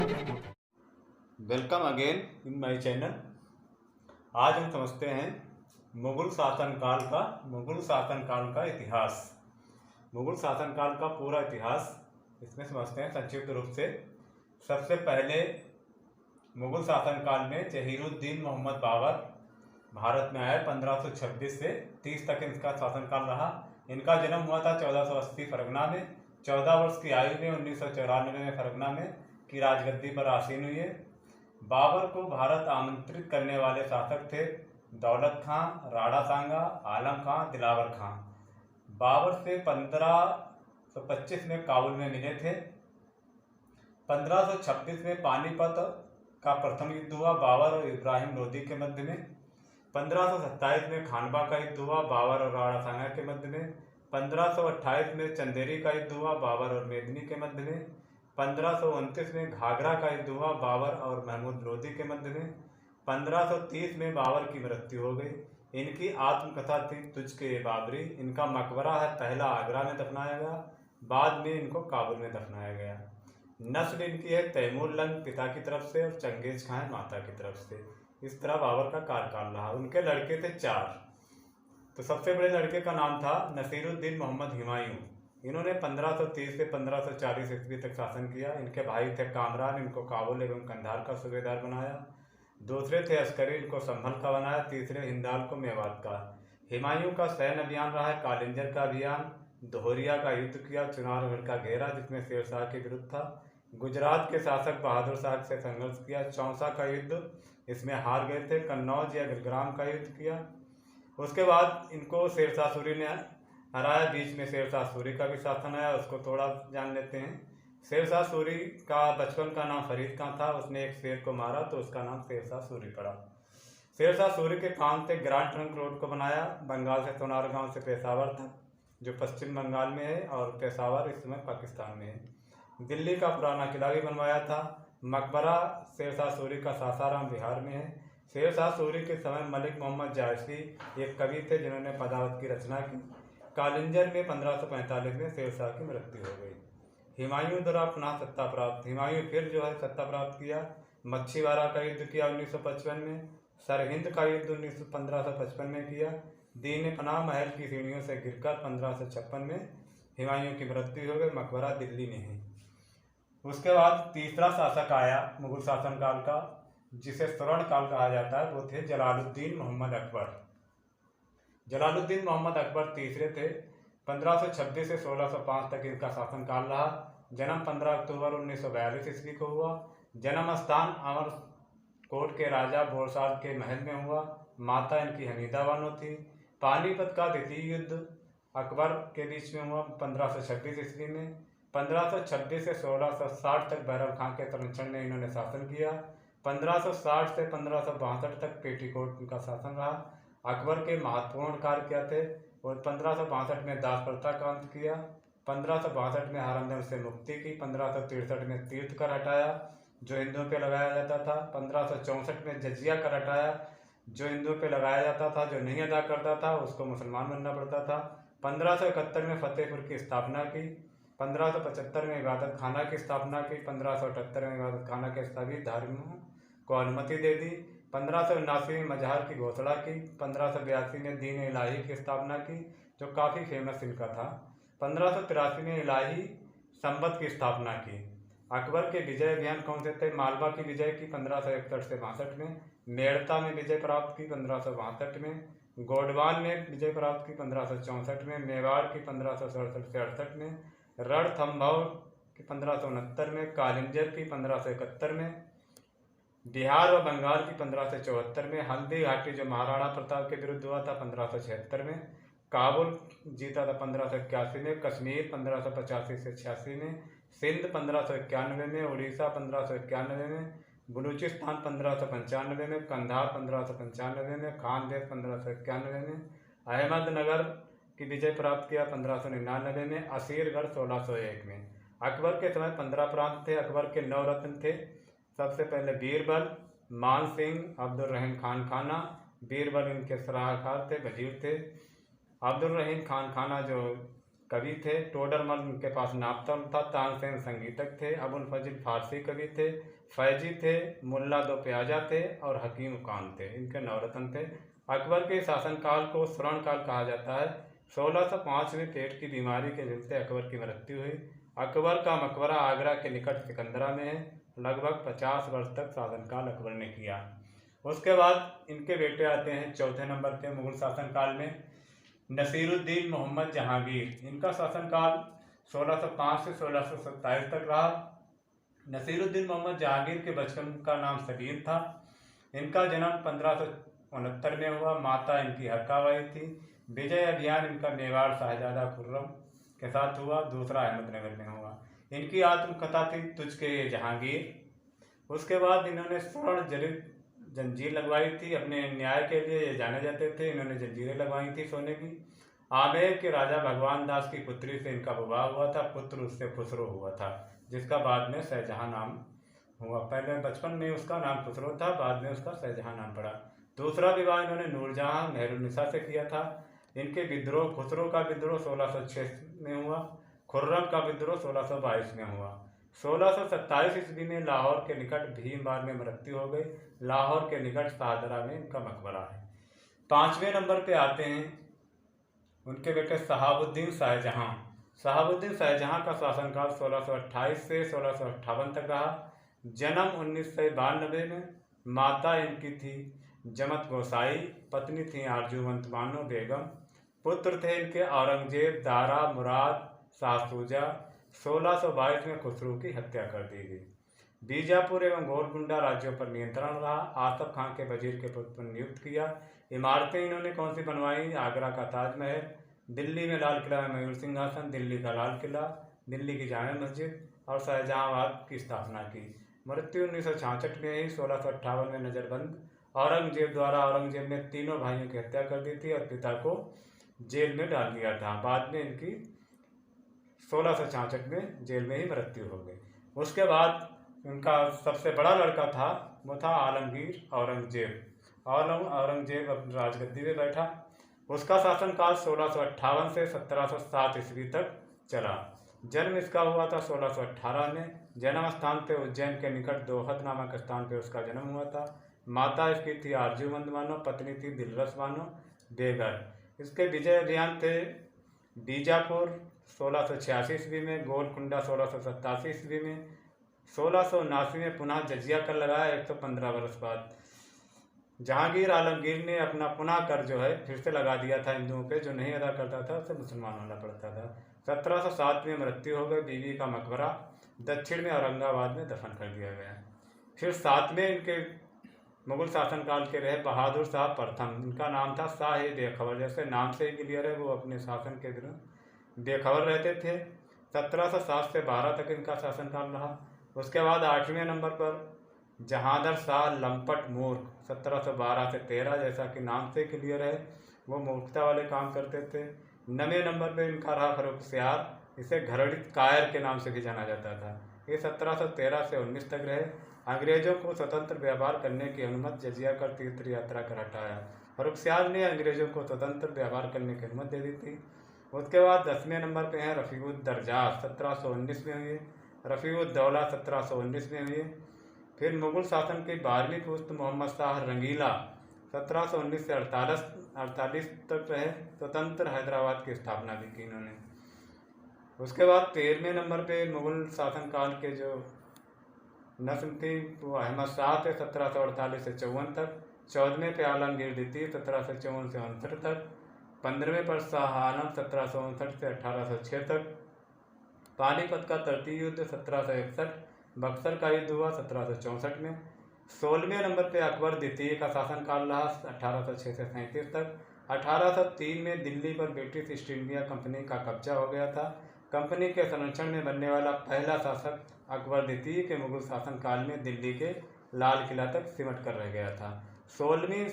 Welcome again in my channel. आज हम समझते हैं मुगल शासनकाल का इतिहास। मुगल शासनकाल का पूरा इतिहास इसमें समझते हैं संक्षिप्त रूप से। सबसे पहले मुगल शासनकाल में जहीरुद्दीन मोहम्मद बाबर भारत में आए। 1526 से 30 तक इनका शासनकाल रहा। इनका जन्म हुआ था 1480 फरगना में। 14 वर्ष की आयु में 1994 में फरगना में की राजगद्दी पर आसीन हुए। बाबर को भारत आमंत्रित करने वाले शासक थे दौलत खां, राणा सांगा, आलम खां, दिलावर खां। बाबर से 1525 में काबुल में मिले थे। 1526 में पानीपत का प्रथम युद्ध हुआ बाबर और इब्राहिम लोदी के मध्य में। 1527 में खानवा का युद्ध हुआ बाबर और राणा सांगा के मध्य में। 1528 में चंदेरी का युद्ध हुआ बाबर और मेदिनी के मध्य में। 1529 में घाघरा का युद्ध हुआ बाबर और महमूद लोदी के मध्य में। 1530 में बाबर की मृत्यु हो गई। इनकी आत्मकथा थी तुझ के बाबरी। इनका मकबरा है पहला आगरा में दफनाया गया, बाद में इनको काबुल में दफनाया गया। नस्ल इनकी है तैमूर लंग पिता की तरफ से और चंगेज खां माता की तरफ से। इस तरह बाबर का कार्यकाल रहा। उनके लड़के थे 4। तो सबसे बड़े लड़के का नाम था नसीरुद्दीन मोहम्मद हुमायूं। इन्होंने 1530 से 1540 ईस्वी तक शासन किया। इनके भाई थे कामरान, इनको काबुल एवं कंधार का सूबेदार बनाया। दूसरे थे अस्करी, इनको संभल का बनाया। तीसरे हिंदाल को मेवात का। हुमायूं का सैन्य अभियान रहा है कालिंजर का अभियान, दोहरिया का युद्ध किया, चुनारगढ़ का घेरा जिसमें शेर शाह के विरुद्ध था। गुजरात के शासक बहादुर शाह से संघर्ष किया। चौसा का युद्ध, इसमें हार गए थे। कन्नौज या बिलग्राम का युद्ध किया। उसके बाद इनको शेर शाह सूरी ने हराया। बीच में शेर शाह सूरी का भी शासन आया, उसको थोड़ा जान लेते हैं। शेर शाह सूरी का बचपन का नाम फरीद खां था। उसने एक शेर को मारा तो उसका नाम शेर शाह सूरी पड़ा। शेर शाह सूरी के काम थे ग्रांड ट्रंक रोड को बनाया, बंगाल से सोनारगांव से पेशावर तक, जो पश्चिम बंगाल में है, और पेशावर इस समय पाकिस्तान में है। दिल्ली का पुराना किला भी बनवाया था। मकबरा शेर शाह सूरी का सासाराम बिहार में है। शेर शाह सूरी के समय मलिक मोहम्मद जायसी एक कवि थे जिन्होंने पदावत की रचना की। कालिंजर में 1545 में शेर शाह की मृत्यु हो गई। हुमायूं द्वारा पुनः सत्ता प्राप्त। हुमायूं फिर जो है सत्ता प्राप्त किया। मच्छीवाड़ा का युद्ध किया 1955 में। सरहिंद का युद्ध 1555 में किया। दीन पनाह महल की सीढ़ियों से गिरकर 1556 में हुमायूं की मृत्यु हो गई। मकबरा दिल्ली में है। उसके बाद तीसरा शासक आया मुगल शासनकाल का, जिसे स्वर्ण काल कहा जाता है, वो थे जलालुद्दीन मोहम्मद अकबर। जलालुद्दीन मोहम्मद अकबर तीसरे थे। 1526 से 1605 तक इनका शासनकाल रहा। जन्म 15 अक्टूबर 1942 ईस्वी को हुआ। जन्म स्थान अमरकोट के राजा बोरसाल के महल में हुआ। माता इनकी हमीदा बानो थी। पानीपत का द्वितीय युद्ध अकबर के बीच में हुआ 1526 ईस्वी में। 1526 से 1660 तक भैरव खां के संरक्षण में इन्होंने शासन किया। 1560 से 1562 तक पेटीकोट इनका शासन रहा। अकबर के महत्वपूर्ण कार्य क्या थे? और 1562 में दास प्रथा का अंत किया। 1562 में हरमदन से मुक्ति की। 1563 में तीर्थ कर हटाया जो हिंदुओं पे लगाया जाता था। 1564 में जजिया कर हटाया जो हिंदुओं पे लगाया जाता था। जो नहीं अदा करता था उसको मुसलमान बनना पड़ता था। 1571 में फतेहपुर की स्थापना की। 1575 में इबादत खाना की स्थापना की। 1578 में इबादत खाना के सभी धर्मों को अनुमति दे दी। 1579 में मजहर की घोषणा की। 1582 में दीन इलाही की स्थापना की, जो काफ़ी फेमस इनका था। 1583 में इलाही संबत की स्थापना की। अकबर के विजय अभियान कौन से थे? मालवा की विजय की 1561 से 62 में। मेड़ता में विजय प्राप्त की 1562 में। गोडवान में विजय प्राप्त की 1564 में। मेवाड़ की 1567 से 68 में। रणथंभौर की 1569 में। कालिंजर की 1571 में। बिहार और बंगाल की 1574 में। हल्दी घाटी जो महाराणा प्रताप के विरुद्ध हुआ था 1576 में। काबुल जीता था 1581 में। कश्मीर 1585 से 86 में। सिंध 1591 में। उड़ीसा 1591 में। बलूचिस्तान 1595 में। कंधार 1595 में। खानदेश 1591 में। अहमदनगर की विजय प्राप्त किया 1599 में। असीरगढ़ 1601 में। अकबर के समय 15 प्रांत थे। अकबर के 9 रत्न थे। सबसे पहले बीरबल, मान सिंह, अब्दुल रहीम खान खाना। बीरबल इनके सलाहकार थे, वजीर थे। अब्दुल रहीम खान खाना जो कवि थे। टोडरमल उनके पास नापतन था। तानसेन संगीतक थे। अबुल फजल फारसी कवि थे। फैजी थे। मुल्ला दो प्याजा थे और हकीम खान थे। इनके नवरत्न थे। अकबर के शासनकाल को स्वर्ण काल कहा जाता है। 1605 में पेट की बीमारी के चलते अकबर की मृत्यु हुई। अकबर का मकबरा आगरा के निकट सिकंदरा में है। लगभग 50 वर्ष तक शासनकाल अकबर ने किया। उसके बाद इनके बेटे आते हैं चौथे नंबर पे मुगल शासनकाल में नसीरुद्दीन मोहम्मद जहांगीर। इनका शासनकाल 1605 से 1627 तक रहा। नसीरुद्दीन मोहम्मद जहांगीर के बचपन का नाम सलीम था। इनका जन्म 1569 में हुआ। माता इनकी हरकाबाई थी। विजय अभियान इनका मेवाड़ शाहजादा खुर्रम के साथ हुआ। दूसरा अहमदनगर में हुआ। इनकी आत्मकथा थी तुझके ये जहांगीर। उसके बाद इन्होंने स्वर्ण जड़ित जंजीर लगवाई थी। अपने न्याय के लिए ये जाने जाते थे। इन्होंने जंजीरें लगवाई थी सोने की। आमेर के राजा भगवान दास की पुत्री से इनका विवाह हुआ था। पुत्र उससे खुसरो हुआ था, जिसका बाद में शाहजहां नाम हुआ। पहले बचपन में उसका नाम खुसरो था, बाद में उसका शाहजहां नाम पड़ा। दूसरा विवाह इन्होंने नूरजहां मेहरुन्निसा से किया था। इनके विद्रोह, खुसरो का विद्रोह 1606 में हुआ। खुर्रम का विद्रोह 1622 में हुआ। 1627 ईस्वी में लाहौर के निकट भीमबार में मृत्यु हो गई। लाहौर के निकट शाहदरा में इनका मकबरा है। 5वें नंबर पे आते हैं उनके बेटे शहाबुद्दीन शाहजहां। शहाबुद्दीन शाहजहां का शासनकाल 1628 से 1658 तक रहा। जन्म 1992 में। माता इनकी थी जमत गोसाई। पत्नी थी आरजूवंत बानो बेगम। पुत्र थे इनके औरंगजेब, दारा, मुराद, शाहसूजा। 1622 में खुसरो की हत्या कर दी गई। बीजापुर एवं गोलकुंडा राज्यों पर नियंत्रण रहा। आसफ खां के वजीर के पद पर नियुक्त किया। इमारतें इन्होंने कौन सी बनवाई? आगरा का ताजमहल, दिल्ली में लाल किला में मयूर सिंहासन, दिल्ली का लाल किला, दिल्ली की जामा मस्जिद और शाहजहांबाद की स्थापना की। मृत्यु 1966 में ही। 1658 में नजरबंद औरंगजेब द्वारा। औरंगजेब ने तीनों भाइयों की हत्या कर दी थी और पिता को जेल में डाल दिया था। बाद में इनकी 1666 में जेल में ही मृत्यु हो गई। उसके बाद उनका सबसे बड़ा लड़का था, वो था आलमगीर औरंगजेब। औरंगजेब अपनी राजगद्दी पे बैठा। उसका शासनकाल 1658 से 1707 ईस्वी तक चला। जन्म इसका हुआ था 1618 में। जन्म स्थान पे उज्जैन के निकट दोहत नामक स्थान पे उसका जन्म हुआ था। माता इसकी थी आरजूवंत बानो। पत्नी थी दिलरस बानो बेगर। इसके विजय अभियान थे बीजापुर 1686 ईस्वी में, गोलकुंडा 1687 ईस्वी में, 1679 में पुनः जजिया कर लगाया 115 वर्ष बाद। जहांगीर आलमगीर ने अपना पुनः कर जो है फिर से लगा दिया था हिंदुओं पे। जो नहीं अदा करता था उसे मुसलमान होना पड़ता था। 1707 में मृत्यु हो गई। बीवी का मकबरा दक्षिण में औरंगाबाद में दफन कर दिया गया। फिर 7वें इनके मुगल शासनकाल के रहे बहादुर शाह प्रथम। इनका नाम था शाह बेखबर। जैसे नाम से ही क्लियर है, वो अपने शासन के विरुद्ध बेखबर रहते थे। 1707 से 12 तक इनका शासनकाल रहा। उसके बाद 8वें नंबर पर जहांदर शाह लंपट मूर्ख। 1712 से 13, जैसा कि नाम से क्लियर है, वो मूर्खता वाले काम करते थे। 9वें नंबर पे इनका रहा फर्रुखसियार। इसे घरड़ित कायर के नाम से भी जाना जाता था। ये 1713 से 19 तक रहे। अंग्रेजों को स्वतंत्र व्यापार करने की अनुमति जजिया कर तीर्थ यात्रा कर हटाया। फर्रुखसियार ने अंग्रेजों को स्वतंत्र व्यापार करने की अनुमति दे दी थी। उसके बाद 10वें नंबर पे हैं रफ़ीउद्दर्जात। 1719 में हुए। रफ़ीउद्दौला 1719 में हुए। फिर मुगल शासन की 12वीं पुस्त मोहम्मद शाह रंगीला 1719 से 48 तक रहे। स्वतंत्र हैदराबाद की स्थापना भी की इन्होंने। उसके बाद 13वें नंबर पे मुगल शासनकाल के जो नस्ल थी वो अहमद शाह थे 1748 से 54 तक। 14वें पे आलमगीर द्वितीय 1754 से 69 तक। 15वें पर शाह आलम 1759 से 1806 तक। पानीपत का तृतीय युद्ध 1761। बक्सर का युद्ध हुआ 1764 में। 16वें नंबर पे अकबर द्वितीय का शासनकाल रहा 1806 से 37 तक। 1803 में दिल्ली पर ब्रिटिश ईस्ट इंडिया कंपनी का कब्जा हो गया था। कंपनी के संरक्षण में बनने वाला पहला शासक अकबर द्वितीय के मुगल शासनकाल में दिल्ली के लाल किला तक सिमट कर रह गया था। 16वीं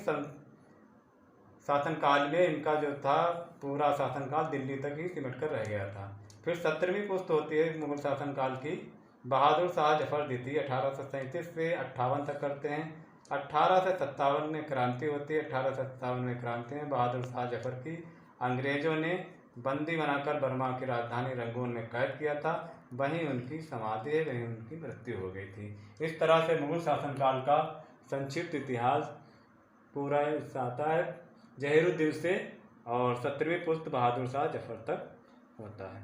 शासनकाल में इनका जो था पूरा शासनकाल दिल्ली तक ही सिमट कर रह गया था। फिर 17वीं पुस्त होती है मुगल शासनकाल की बहादुर शाह जफर द्वितीय। 1837 से 58 तक करते हैं। 1857 में क्रांति होती है। 1857 में क्रांति में बहादुर शाह जफर की अंग्रेजों ने बंदी बनाकर बर्मा की राजधानी रंगून में कैद किया था। वहीं उनकी समाधि है, वहीं उनकी मृत्यु हो गई थी। इस तरह से मुगल शासनकाल का संक्षिप्त इतिहास पूरा आता है जहीरुद्दीन से और 17वीं पुश्त बहादुर शाह जफर तक होता है।